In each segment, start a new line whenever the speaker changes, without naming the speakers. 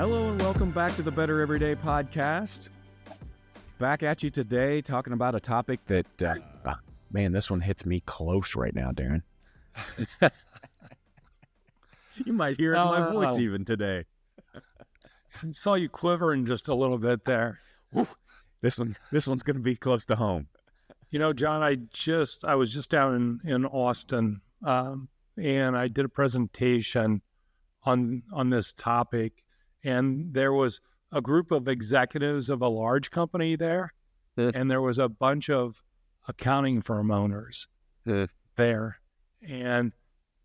Hello and welcome back to the Better Everyday Podcast. Back at you today talking about a topic that, man, this one hits me close right now, Darren. You might hear it in my voice even today.
I saw you quivering just a little bit there.
Whew. This one's going to be close to home.
You know, John, I was just down in Austin, and I did a presentation on this topic, and there was a group of executives of a large company there, and there was a bunch of accounting firm owners there, and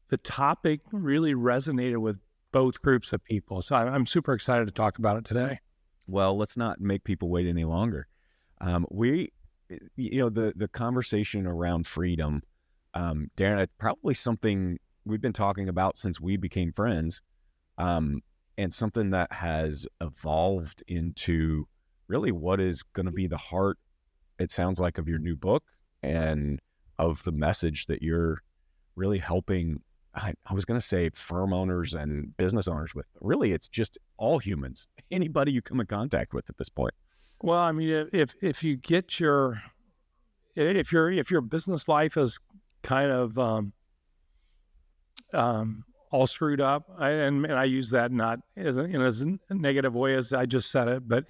the topic really resonated with both groups of people. So I'm super excited to talk about it today.
Well, let's not make people wait any longer. The conversation around freedom, Darren, it's probably something we've been talking about since we became friends, and something that has evolved into really what is going to be the heart, it sounds like, of your new book and of the message that you're really helping, I was going to say firm owners and business owners with. Really, it's just all humans, anybody you come in contact with at this point.
Well, I mean, if you get if your business life is kind of all screwed up, and I use that not as in as negative way as I just said it, but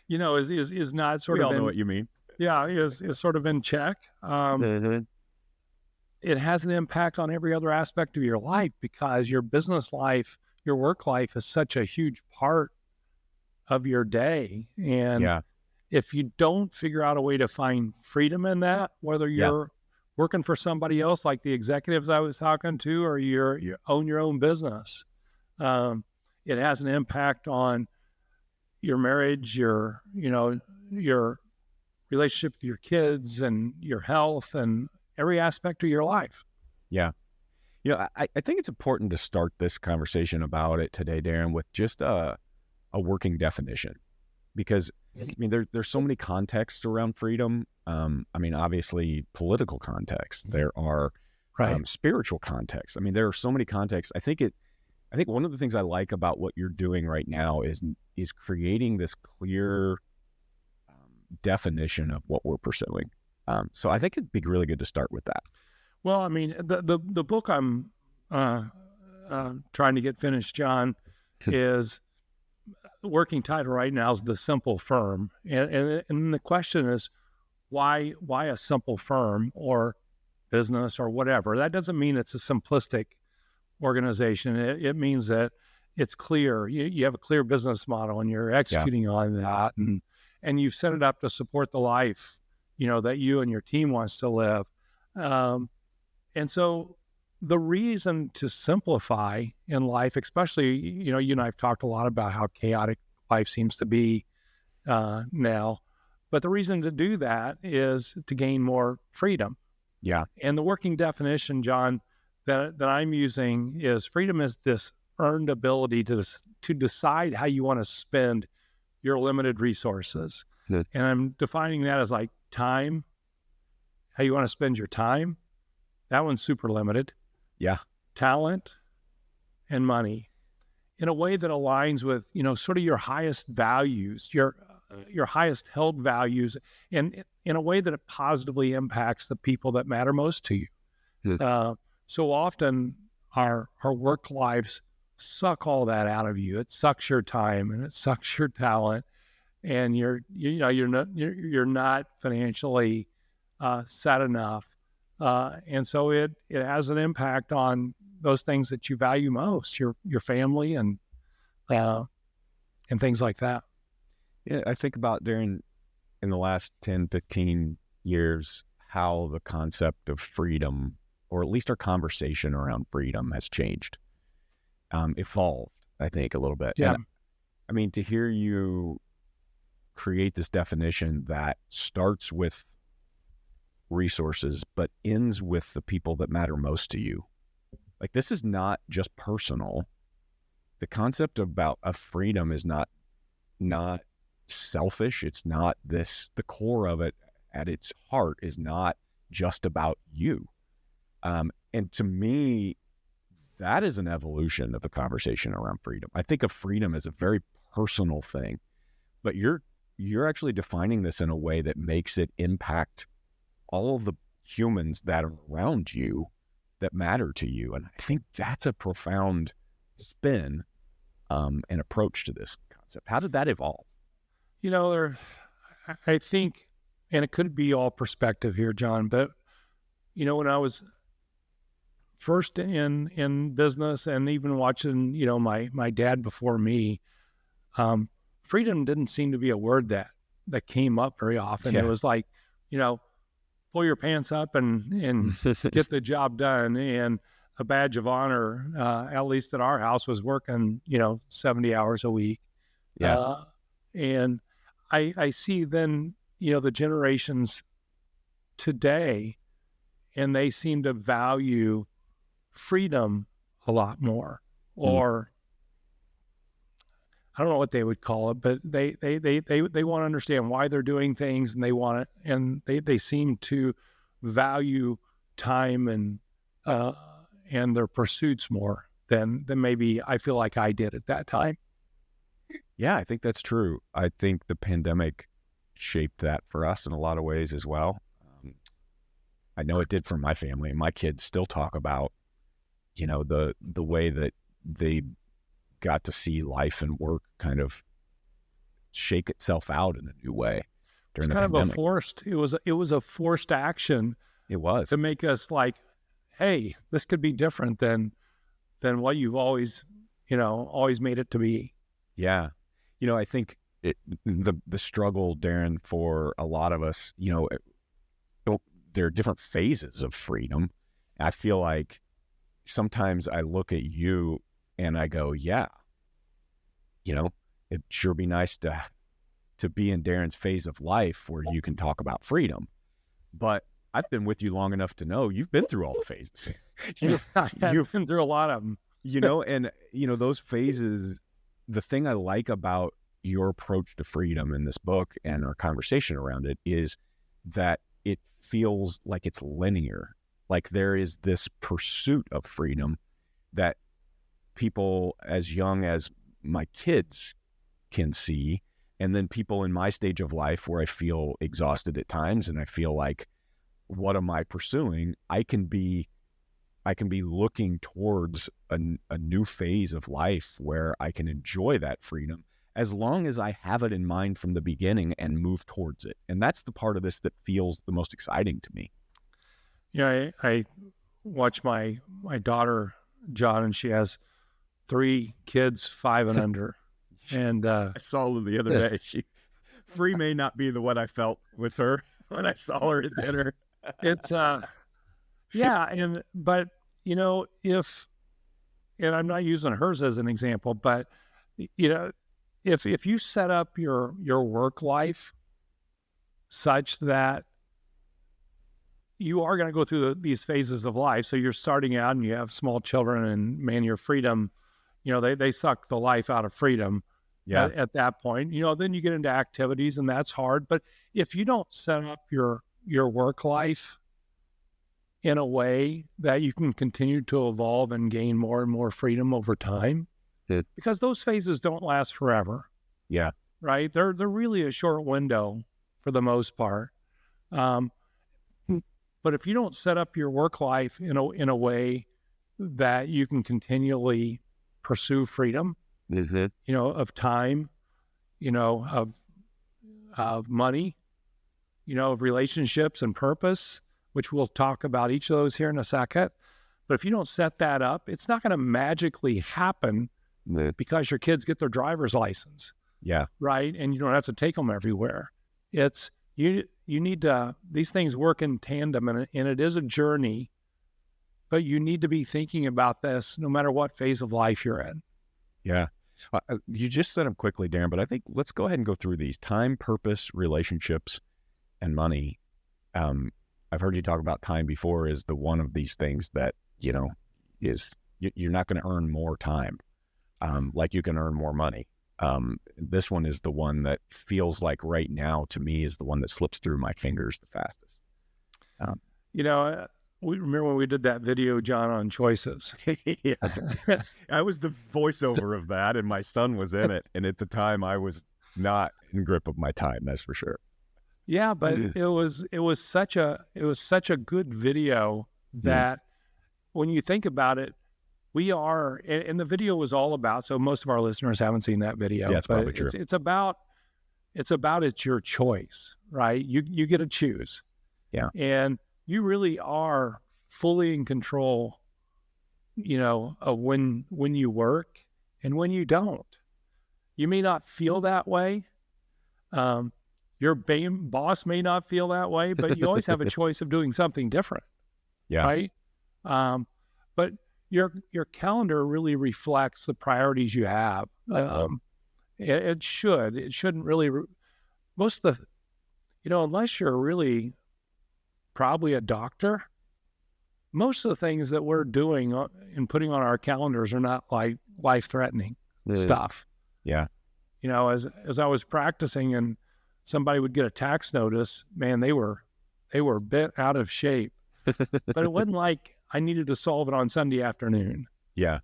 you know, is not sort
we
of
all know what you mean.
Yeah, is sort of in check. It has an impact on every other aspect of your life because your business life, your work life is such a huge part of your day. And if you don't figure out a way to find freedom in that, whether you're working for somebody else like the executives I was talking to, or you own your own business, it has an impact on your marriage, your relationship with your kids and your health and every aspect of your life.
Yeah. You know, I think it's important to start this conversation about it today, Darren, with just a working definition, because I mean, there's so many contexts around freedom. I mean, obviously political context, there are spiritual contexts. I mean, there are so many contexts. I think one of the things I like about what you're doing right now is creating this clear definition of what we're pursuing. So I think it'd be really good to start with that.
Well, I mean, the book I'm trying to get finished, John, is working title right now is The Simple Firm. And the question is, why a simple firm or business or whatever? That doesn't mean it's a simplistic organization. It means that it's clear. You have a clear business model and you're executing on that, and you've set it up to support the life, that you and your team wants to live. And so the reason to simplify in life, especially, you and I have talked a lot about how chaotic life seems to be now, but the reason to do that is to gain more freedom.
Yeah.
And the working definition, John, that I'm using is freedom is this earned ability to decide how you want to spend your limited resources. Good. And I'm defining that as like time, how you want to spend your time. That one's super limited.
Yeah.
Talent and money in a way that aligns with, sort of your highest values, your highest held values, and in a way that it positively impacts the people that matter most to you. So often our work lives suck all that out of you. It sucks your time and it sucks your talent, and you're not financially set enough. And so it has an impact on those things that you value most, your family and things like that.
Yeah, I think about, Darren, in the last 10, 15 years, how the concept of freedom, or at least our conversation around freedom, has changed, evolved, I think, a little bit.
Yeah.
And, I mean, to hear you create this definition that starts with resources, but ends with the people that matter most to you. Like, this is not just personal. The concept of freedom is not selfish. It's not this, the core of it at its heart is not just about you. And to me, that is an evolution of the conversation around freedom. I think of freedom as a very personal thing, but you're actually defining this in a way that makes it impact all of the humans that are around you that matter to you. And I think that's a profound spin and approach to this concept. How did that evolve?
I think, and it could be all perspective here, John, but when I was first in business and even watching, my dad before me, freedom didn't seem to be a word that came up very often.
Yeah.
It was like, pull your pants up and get the job done. And a badge of honor, at least at our house, was working, 70 hours a week.
Yeah.
And I see then, the generations today, and they seem to value freedom a lot more, or I don't know what they would call it, but they want to understand why they're doing things, and they want it, and they seem to value time and their pursuits more than maybe I feel like I did at that time.
Yeah, I think that's true. I think the pandemic shaped that for us in a lot of ways as well. I know it did for my family, and my kids still talk about, the way that they got to see life and work kind of shake itself out in a new way during the pandemic.
It was a forced action.
It was
to make us like, hey, this could be different than what you've always made it to be.
Yeah. I think the struggle, Darren, for a lot of us, there are different phases of freedom. I feel like sometimes I look at you and I go, yeah, it'd sure be nice to be in Darren's phase of life where you can talk about freedom. But I've been with you long enough to know you've been through all the phases.
You've been through a lot of them.
And those phases, the thing I like about your approach to freedom in this book and our conversation around it is that it feels like it's linear. Like there is this pursuit of freedom that people as young as my kids can see. And then people in my stage of life where I feel exhausted at times and I feel like, what am I pursuing? I can be looking towards a new phase of life where I can enjoy that freedom as long as I have it in mind from the beginning and move towards it. And that's the part of this that feels the most exciting to me.
Yeah, I watch my daughter, John, and she has 3 kids, 5 and under. And
I saw her the other day. Free may not be the what I felt with her when I saw her at dinner.
It's but and I'm not using hers as an example, but if you set up your work life such that you are going to go through these phases of life, so you're starting out and you have small children, and man, your freedom, they suck the life out of freedom.
Yeah.
At that point, then you get into activities, and that's hard. But if you don't set up your work life in a way that you can continue to evolve and gain more and more freedom over time, because those phases don't last forever.
Yeah.
Right. They're really a short window for the most part. But if you don't set up your work life in a way that you can continually pursue freedom, of time, of money, of relationships and purpose, which we'll talk about each of those here in a second. But if you don't set that up, it's not going to magically happen because your kids get their driver's license.
Yeah.
Right. And you don't have to take them everywhere. It's you need to, these things work in tandem, and it is a journey, but you need to be thinking about this no matter what phase of life you're in.
Yeah. You just said them quickly, Darren, but I think let's go ahead and go through these: time, purpose, relationships, and money. I've heard you talk about time before as the one of these things that, is you're not going to earn more time like you can earn more money. This one is the one that feels like right now to me is the one that slips through my fingers the fastest.
we remember when we did that video, John, on choices.
Yeah. I was the voiceover of that, and my son was in it. And at the time, I was not in grip of my time. That's for sure.
Yeah, but it was such a good video that when you think about it, we are, and the video was all about. So most of our listeners haven't seen that video.
Yeah, it's
but
probably true.
It's your choice, right? You get to choose.
Yeah,
and you really are fully in control, of when you work and when you don't. You may not feel that way. Your boss may not feel that way, but you always have a choice of doing something different.
Yeah.
Right. But your calendar really reflects the priorities you have. It shouldn't really, most of the, unless you're really probably a doctor, most of the things that we're doing and putting on our calendars are not like life-threatening stuff.
Yeah.
As I was practicing and somebody would get a tax notice, man, they were bent out of shape. But it wasn't like I needed to solve it on Sunday afternoon.
Yeah.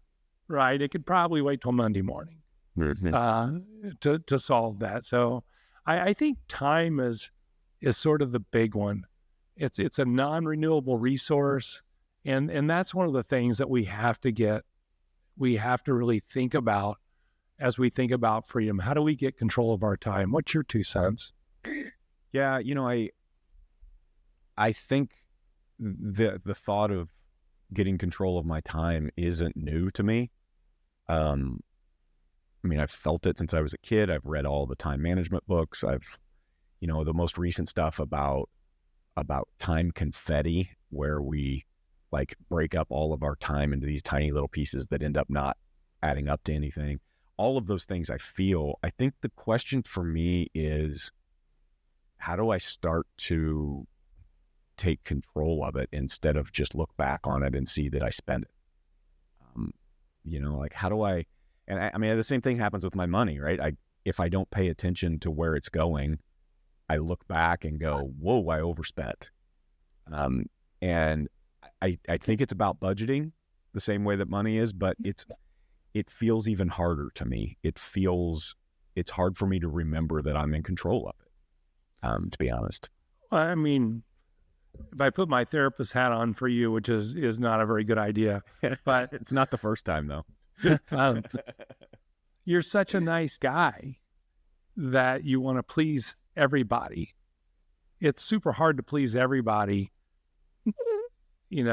Right. It could probably wait till Monday morning to solve that. So I think time is sort of the big one. It's a non-renewable resource. And that's one of the things that we have to really think about as we think about freedom. How do we get control of our time? What's your 2 cents?
Yeah, I think the thought of getting control of my time isn't new to me. I've felt it since I was a kid. I've read all the time management books. I've, the most recent stuff about time confetti, where we like break up all of our time into these tiny little pieces that end up not adding up to anything. All of those things I think the question for me is, how do I start to take control of it instead of just look back on it and see that I spend it? How do I, the same thing happens with my money, right? If I don't pay attention to where it's going, I look back and go, whoa, I overspent. And I think it's about budgeting the same way that money is, but it feels even harder to me. It's hard for me to remember that I'm in control of it, to be honest.
Well, if I put my therapist hat on for you, which is not a very good idea, but
it's not the first time though.
You're such a nice guy that you want to please everybody. It's super hard to please everybody, you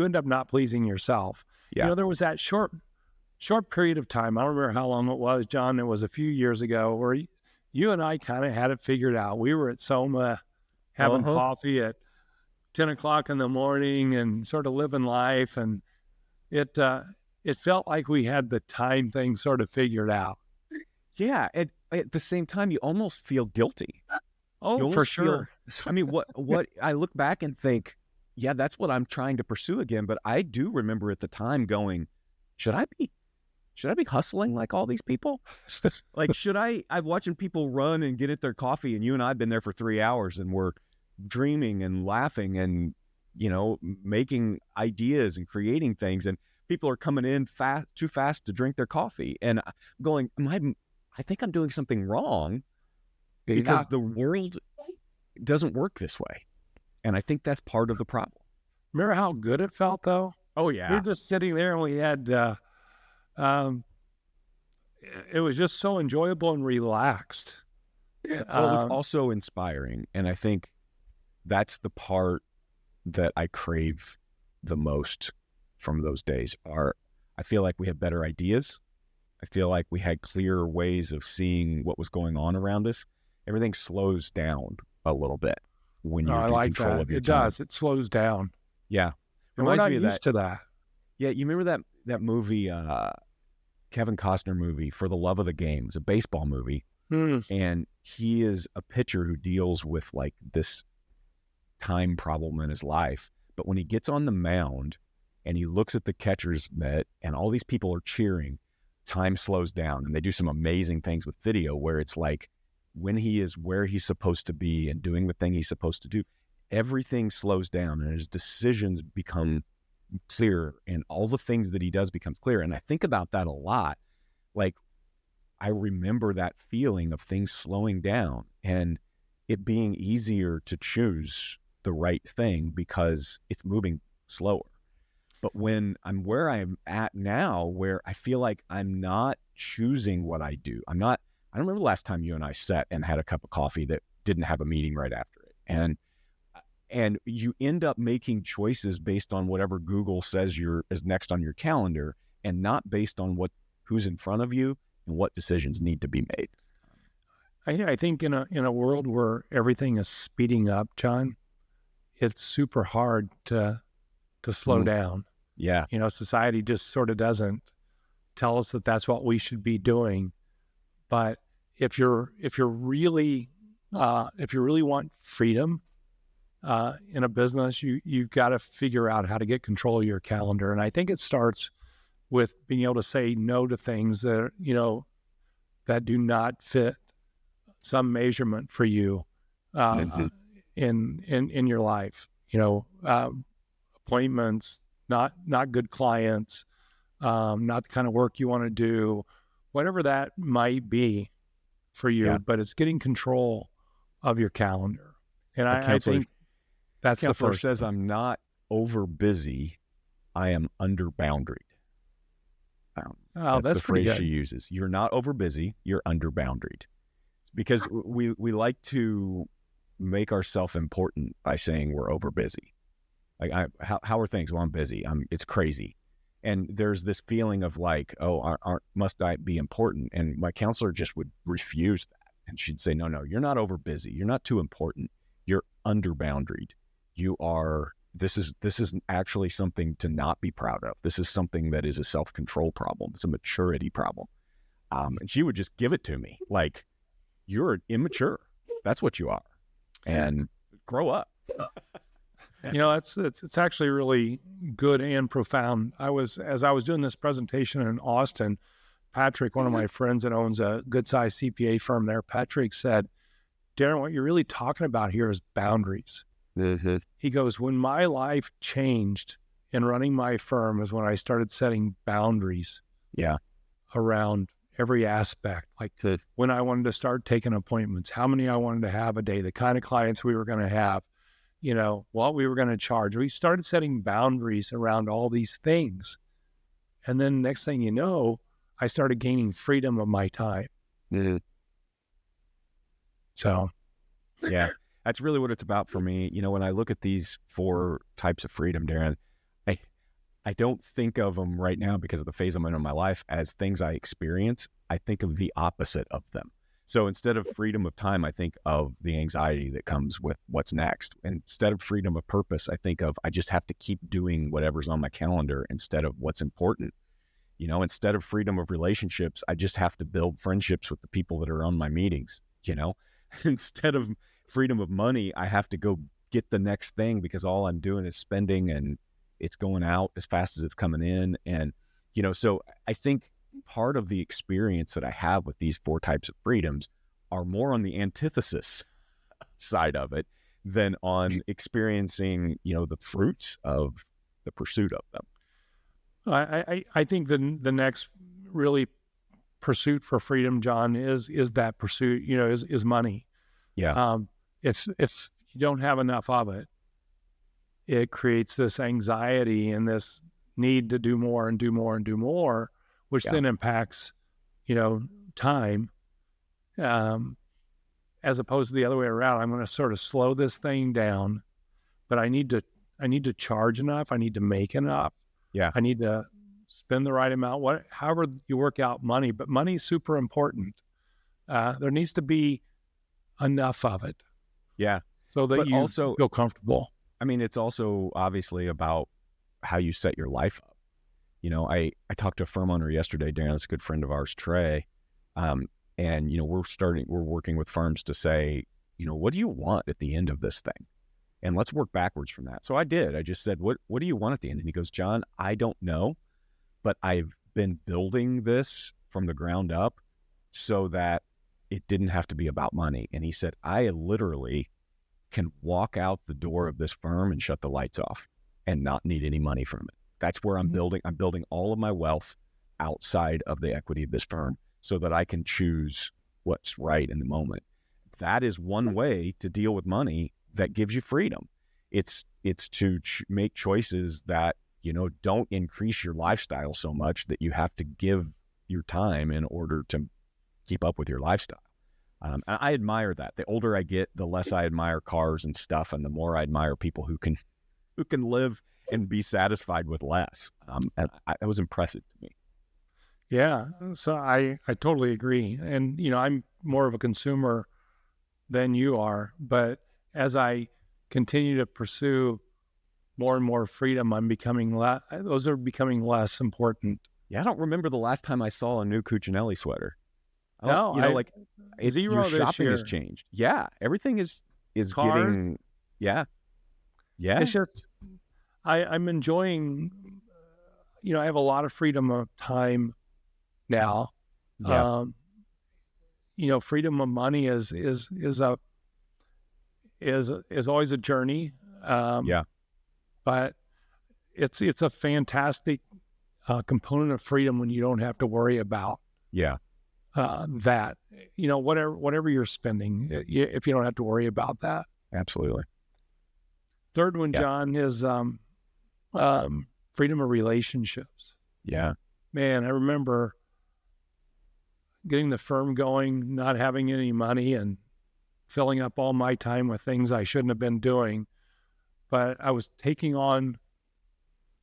end up not pleasing yourself.
Yeah.
There was that short period of time. I don't remember how long it was, John. It was a few years ago where you and I kind of had it figured out. We were at Soma having coffee at 10 o'clock in the morning and sort of living life. And it felt like we had the time thing sort of figured out.
Yeah. At the same time, you almost feel guilty.
Oh, for sure.
What I look back and think, yeah, that's what I'm trying to pursue again. But I do remember at the time going, should I be hustling like all these people? Like, I'm watching people run and get at their coffee, and you and I have been there for 3 hours and we're dreaming and laughing and, making ideas and creating things. And people are coming in too fast to drink their coffee. And I'm going, I think I'm doing something wrong because the world doesn't work this way. And I think that's part of the problem.
Remember how good it felt though?
Oh yeah.
We were just sitting there and we had, it was just so enjoyable and relaxed.
Well, it was also inspiring. And I think that's the part that I crave the most from those days. I feel like we had better ideas. I feel like we had clearer ways of seeing what was going on around us. Everything slows down a little bit when you're in control of your time.
It does. It slows down.
Yeah.
And we're not used to that.
Yeah. You remember that movie, Kevin Costner movie, For the Love of the Game? It's a baseball movie. And he is a pitcher who deals with like this time problem in his life. But when he gets on the mound and he looks at the catcher's mitt and all these people are cheering, time slows down. And they do some amazing things with video where it's like when he is where he's supposed to be and doing the thing he's supposed to do, everything slows down and his decisions become clear and all the things that he does becomes clear. And I think about that a lot. Like, I remember that feeling of things slowing down and it being easier to choose the right thing because it's moving slower. But when I'm where I'm at now, where I feel like I'm not choosing what I do, I don't remember the last time you and I sat and had a cup of coffee that didn't have a meeting right after it. And you end up making choices based on whatever Google says is next on your calendar and not based on who's in front of you and what decisions need to be made.
I think in a world where everything is speeding up, John, it's super hard to slow down.
Yeah.
Society just sort of doesn't tell us that that's what we should be doing. But if you really want freedom in a business, you've got to figure out how to get control of your calendar. And I think it starts with being able to say no to things that that do not fit some measurement for you in your life. Appointments, not good clients, not the kind of work you want to do, whatever that might be for you. Yeah. But it's getting control of your calendar. And I think that's the first
says thing. I'm not over busy. I am under boundaried. That's the phrase she uses. You're not over busy. You're under boundaried. Because we like to make ourselves important by saying we're over busy. Like, how are things? Well, I'm busy. It's crazy. And there's this feeling of like, oh, must I be important? And my counselor just would refuse that. And she'd say, no, you're not over busy. You're not too important. You're under boundaried. This is actually something to not be proud of. This is something that is a self-control problem. It's a maturity problem. And she would just give it to me. Like, you're immature. That's what you are. And grow up.
It's actually really good and profound. As I was doing this presentation in Austin, Patrick, one of my friends that owns a good-sized CPA firm there, Patrick said, Darren, what you're really talking about here is boundaries. Mm-hmm. He goes, when my life changed in running my firm is when I started setting boundaries around every aspect, like when I wanted to start taking appointments, how many I wanted to have a day, the kind of clients we were going to have, what we were going to charge. We started setting boundaries around all these things. And then next thing you know, I started gaining freedom of my time. Mm-hmm. So,
yeah, that's really what it's about for me. When I look at these 4 types of freedom, Darren, I don't think of them right now because of the phase I'm in my life as things I experience. I think of the opposite of them. So instead of freedom of time, I think of the anxiety that comes with what's next. Instead of freedom of purpose, I think of I just have to keep doing whatever's on my calendar instead of what's important. Instead of freedom of relationships, I just have to build friendships with the people that are on my meetings. Instead of freedom of money, I have to go get the next thing because all I'm doing is spending and it's going out as fast as it's coming in. And, so I think part of the experience that I have with these 4 types of freedoms are more on the antithesis side of it than on experiencing, the fruits of the pursuit of them.
I think the next really pursuit for freedom, John, is that pursuit, is money.
Yeah.
If you don't have enough of it, it creates this anxiety and this need to do more and do more and do more, which then impacts, time, as opposed to the other way around. I'm going to sort of slow this thing down, but I need to charge enough. I need to make enough.
Yeah.
I need to spend the right amount, however you work out money, but money is super important. There needs to be enough of it.
Yeah.
So that you also feel comfortable.
I mean, it's also obviously about how you set your life up. I talked to a firm owner yesterday, Darren, that's a good friend of ours, Trey. And, we're working with firms to say, what do you want at the end of this thing? And let's work backwards from that. So I did. I just said, what do you want at the end? And he goes, John, I don't know, but I've been building this from the ground up so that it didn't have to be about money. And he said, I literally can walk out the door of this firm and shut the lights off and not need any money from it. That's where I'm building. I'm building all of my wealth outside of the equity of this firm so that I can choose what's right in the moment. That is one way to deal with money that gives you freedom. It's to make choices that, don't increase your lifestyle so much that you have to give your time in order to keep up with your lifestyle. And I admire that. The older I get, the less I admire cars and stuff, and the more I admire people who can live and be satisfied with less. That was impressive to me.
Yeah. So I totally agree. And, I'm more of a consumer than you are, but as I continue to pursue more and more freedom, those are becoming less important.
Yeah. I don't remember the last time I saw a new Cuccinelli sweater.
No, zero
your
this
shopping
year.
has changed. Yeah. Everything is
Cars.
getting, yeah. Yeah.
It's just, I'm enjoying, I have a lot of freedom of time now.
Yeah.
Freedom of money is always a journey.
Yeah.
But it's a fantastic component of freedom when you don't have to worry about
Yeah.
that. Whatever you're spending, if you don't have to worry about that.
Absolutely.
Third one,
Yeah.
John, is freedom of relationships.
Yeah.
Man, I remember getting the firm going, not having any money, and filling up all my time with things I shouldn't have been doing. But I was taking on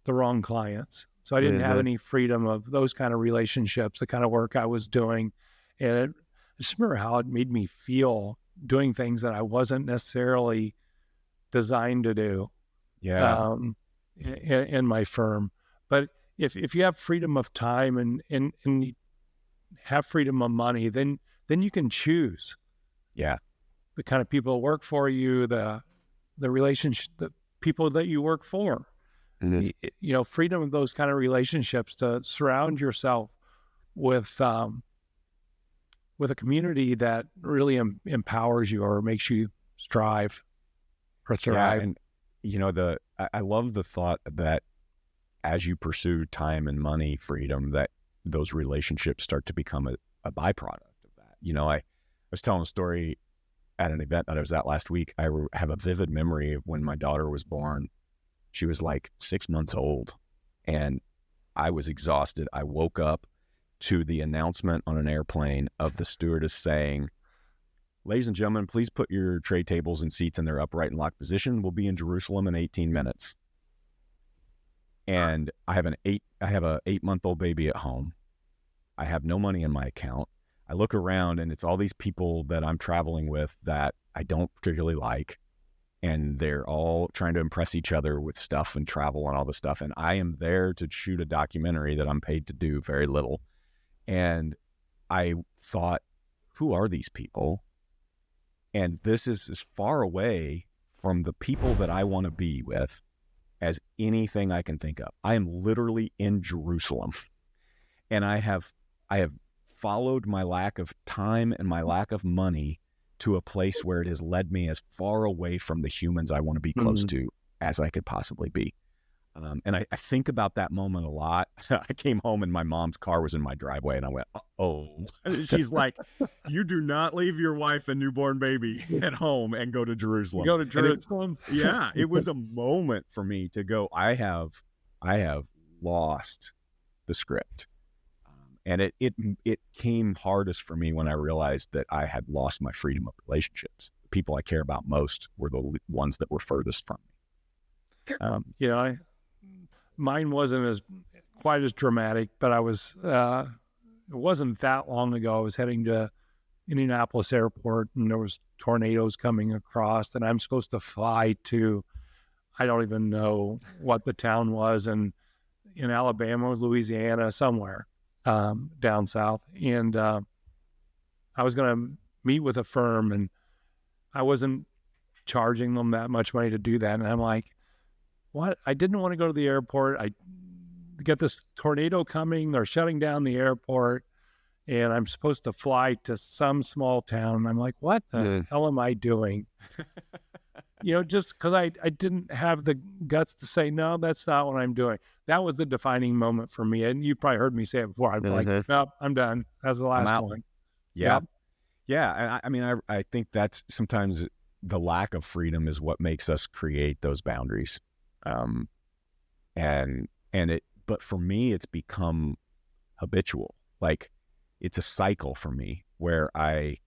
the wrong clients. So I didn't have any freedom of those kind of relationships, the kind of work I was doing. And I just remember how it made me feel doing things that I wasn't necessarily designed to do.
Yeah.
In my firm. But if you have freedom of time and you have freedom of money, then you can choose.
Yeah.
The kind of people that work for you, the relationship, the people that you work for.
Mm-hmm.
Freedom of those kind of relationships, to surround yourself with a community that really empowers you or makes you strive or thrive.
Yeah, and I love the thought that as you pursue time and money freedom, that those relationships start to become a byproduct of that. I was telling a story at an event that I was at last week. I have a vivid memory of when my daughter was born. She was like 6 months old, and I was exhausted. I woke up to the announcement on an airplane of the stewardess saying, "Ladies and gentlemen, please put your tray tables and seats in their upright and locked position. We'll be in Jerusalem in 18 minutes. And I have a 8-month-old baby at home. I have no money in my account. I look around and it's all these people that I'm traveling with that I don't particularly like. And they're all trying to impress each other with stuff and travel and all this stuff. And I am there to shoot a documentary that I'm paid to do very little. And I thought, who are these people? And this is as far away from the people that I want to be with as anything I can think of. I am literally in Jerusalem, and I have followed my lack of time and my lack of money to a place where it has led me as far away from the humans I want to be close to as I could possibly be. And I think about that moment a lot. I came home and my mom's car was in my driveway, and I went, "Oh." She's like, "You do not leave your wife and newborn baby at home and go to Jerusalem."
Go to Jerusalem?
Yeah, it was a moment for me to go, I have lost the script. And it came hardest for me when I realized that I had lost my freedom of relationships. The people I care about most were the ones that were furthest from me.
Mine wasn't quite as dramatic, but it wasn't that long ago. I was heading to Indianapolis Airport, and there was tornadoes coming across, and I'm supposed to fly to, I don't even know what the town was, in Alabama, Louisiana, somewhere down south. And I was going to meet with a firm, and I wasn't charging them that much money to do that. And I'm like, what? I didn't want to go to the airport. I get this tornado coming. They're shutting down the airport, and I'm supposed to fly to some small town. And I'm like, what the hell am I doing? just because I didn't have the guts to say, no, that's not what I'm doing. That was the defining moment for me. And you probably heard me say it before. I'm like, nope, I'm done. That's the
I'm
last
out.
one.
Yeah.
Yep.
Yeah. And I mean, I think that's sometimes the lack of freedom is what makes us create those boundaries. And but for me, it's become habitual. Like it's a cycle for me where I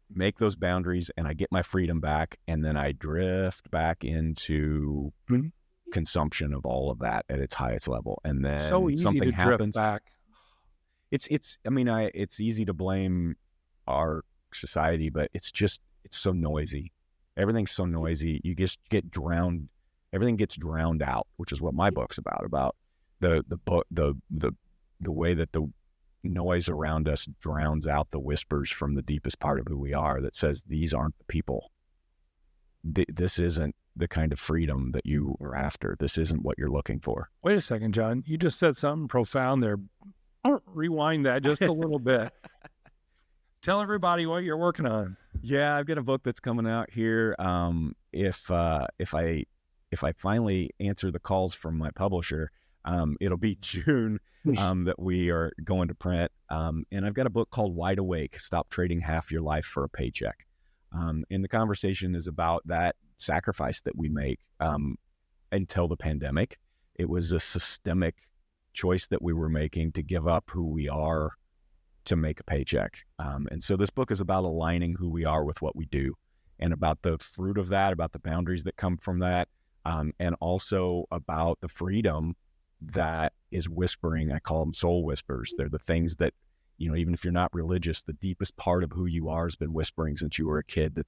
make those boundaries and I get my freedom back, and then I drift back into consumption of all of that at its highest level. And then
so easy
something
to
happens.
drift back.
It's easy to blame our society, but it's so noisy. Everything's so noisy. You just get drowned. Everything gets drowned out, which is what my book's about the way that the noise around us drowns out the whispers from the deepest part of who we are that says, these aren't the people. This isn't the kind of freedom that you are after. This isn't what you're looking for.
Wait a second, John. You just said something profound there. Rewind that just a little bit. Tell everybody what you're working on.
Yeah, I've got a book that's coming out here. If I finally answer the calls from my publisher, it'll be June that we are going to print. And I've got a book called Wide Awake, Stop Trading Half Your Life for a Paycheck. And the conversation is about that sacrifice that we make until the pandemic. It was a systemic choice that we were making to give up who we are to make a paycheck. And so this book is about aligning who we are with what we do, and about the fruit of that, about the boundaries that come from that, and also about the freedom that is whispering. I call them soul whispers. They're the things that, even if you're not religious, the deepest part of who you are has been whispering since you were a kid, that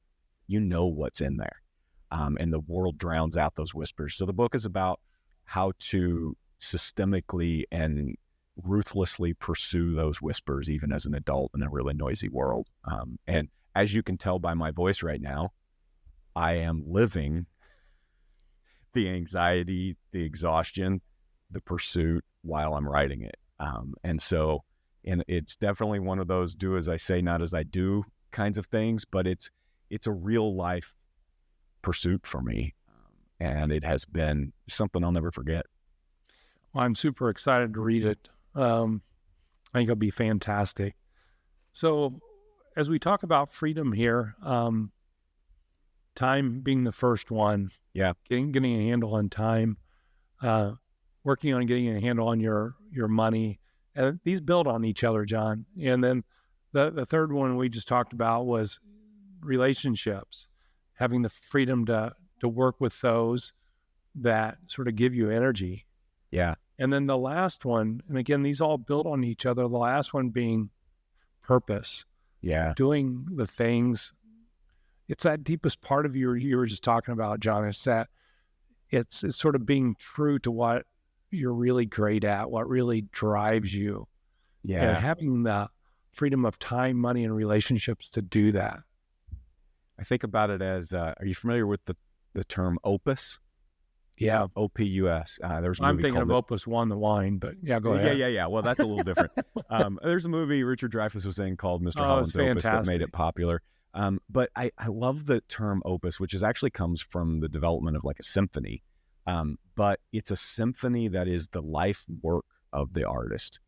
what's in there. And the world drowns out those whispers. So the book is about how to systemically and ruthlessly pursue those whispers, even as an adult in a really noisy world. And as you can tell by my voice right now, I am living the anxiety, the exhaustion, the pursuit while I'm writing it. And it's definitely one of those do as I say, not as I do kinds of things, but it's a real life pursuit for me. And it has been something I'll never forget.
Well, I'm super excited to read it. I think it'll be fantastic. So as we talk about freedom here, time being the first one, getting a handle on time, working on getting a handle on your money, and these build on each other, John. And then the third one we just talked about was relationships, having the freedom to work with those that sort of give you energy.
Yeah.
And then the last one, and again, these all build on each other. The last one being purpose.
Yeah.
Doing the things. It's that deepest part of you were just talking about, John. It's that it's sort of being true to what you're really great at, what really drives you.
Yeah.
And having the freedom of time, money, and relationships to do that.
I think about it as, are you familiar with the term opus?
Yeah.
OPUS. There's a movie
I'm thinking of
called
Opus One, the wine, but yeah, go ahead.
Yeah. Well, that's a little different. There's a movie Richard Dreyfuss was in called Mr. Holland's Opus that made it popular. But I love the term opus, which actually comes from the development of like a symphony. But it's a symphony that is the life work of the artist.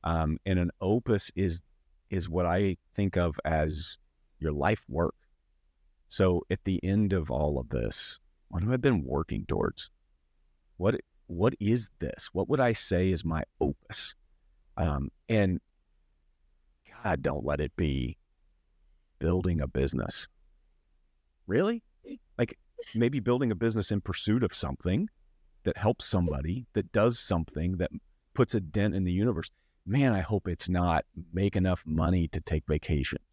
And an opus is what I think of as your life work. So at the end of all of this, what have I been working towards? What is this? What would I say is my opus? And God, don't let it be building a business. Really? Like maybe building a business in pursuit of something that helps somebody, that does something that puts a dent in the universe. Man, I hope it's not make enough money to take vacations.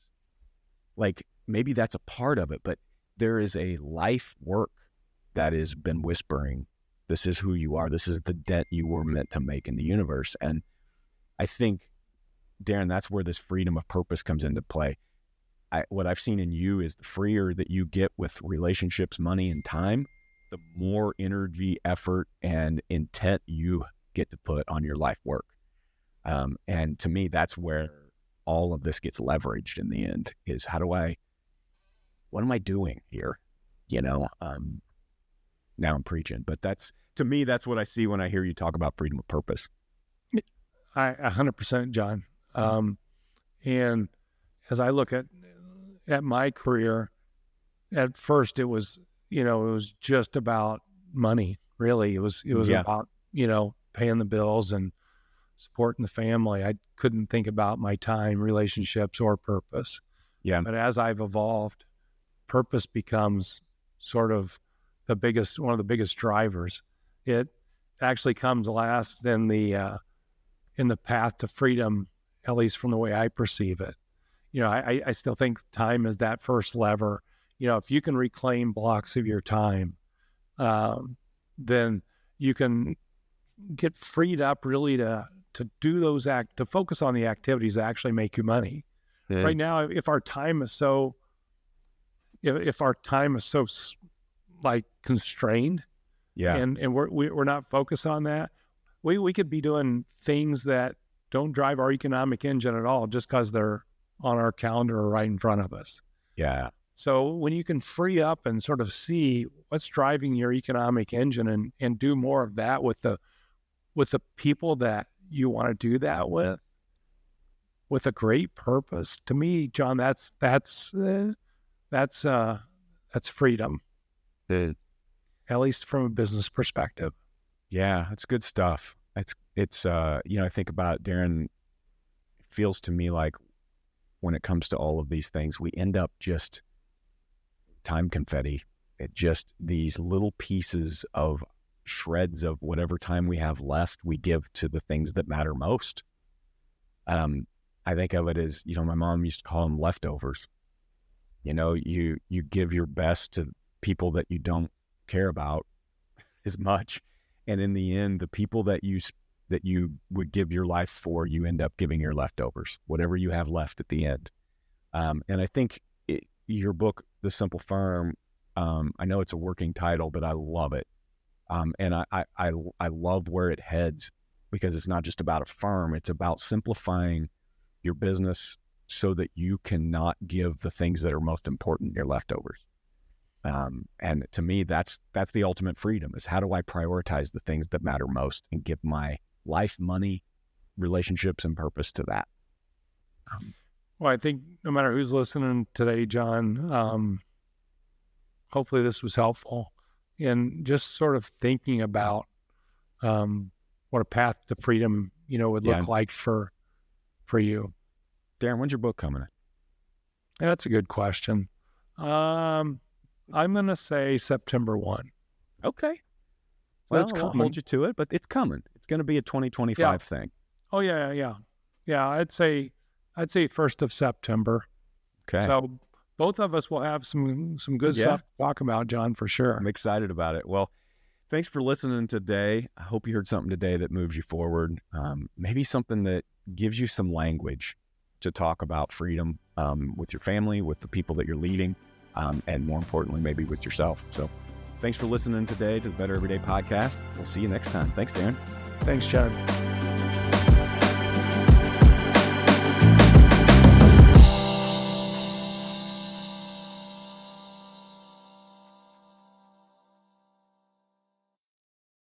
Like maybe that's a part of it, but there is a life work that has been whispering, this is who you are. This is the dent you were meant to make in the universe. And I think, Darren, that's where this freedom of purpose comes into play. What I've seen in you is the freer that you get with relationships, money, and time, the more energy, effort, and intent you get to put on your life work. And to me, that's where all of this gets leveraged in the end, is what am I doing here? Now I'm preaching, but to me, that's what I see when I hear you talk about freedom of purpose.
100%, John. And as I look at my career, at first it was just about money. Really, it was about paying the bills and supporting the family. I couldn't think about my time, relationships, or purpose.
Yeah.
But as I've evolved, purpose becomes sort of one of the biggest drivers. It actually comes last in the path to freedom, at least from the way I perceive it. I still think time is that first lever. If you can reclaim blocks of your time, then you can get freed up really to do to focus on the activities that actually make you money. Yeah. Right now, if our time is so like constrained, and we're not focused on that, we could be doing things that don't drive our economic engine at all just because they're on our calendar or right in front of us.
Yeah.
So when you can free up and sort of see what's driving your economic engine and do more of that with the people that you want to do that with a great purpose, to me, John, that's freedom. At least from a business perspective.
Yeah, that's good stuff. It's I think about it, Darren, it feels to me like when it comes to all of these things, we end up just time confetti. It just these little pieces of shreds of whatever time we have left, we give to the things that matter most. I think of it as, my mom used to call them leftovers. You give your best to people that you don't care about as much. And in the end, the people that you would give your life for, you end up giving your leftovers, whatever you have left at the end. And I think your book, The Simple Firm, I know it's a working title, but I love it. And I love where it heads, because it's not just about a firm. It's about simplifying your business so that you cannot give the things that are most important your leftovers. And to me, that's the ultimate freedom, is how do I prioritize the things that matter most and give my life, money, relationships, and purpose to that.
Well, I think no matter who's listening today, John, hopefully this was helpful in just sort of thinking about what a path to freedom, would look like for you.
Darren, when's your book coming?
Yeah, that's a good question. I'm going to say September 1.
Okay. Well, I'll hold you to it, but it's coming. It's going to be a 2025 thing.
Oh, yeah. I'd say 1st of September.
Okay.
So both of us will have some good stuff to talk about, John, for sure.
I'm excited about it. Well, thanks for listening today. I hope you heard something today that moves you forward. Maybe something that gives you some language to talk about freedom with your family, with the people that you're leading, and more importantly, maybe with yourself. So thanks for listening today to the Better Everyday Podcast. We'll see you next time. Thanks, Darren.
Thanks, Chad.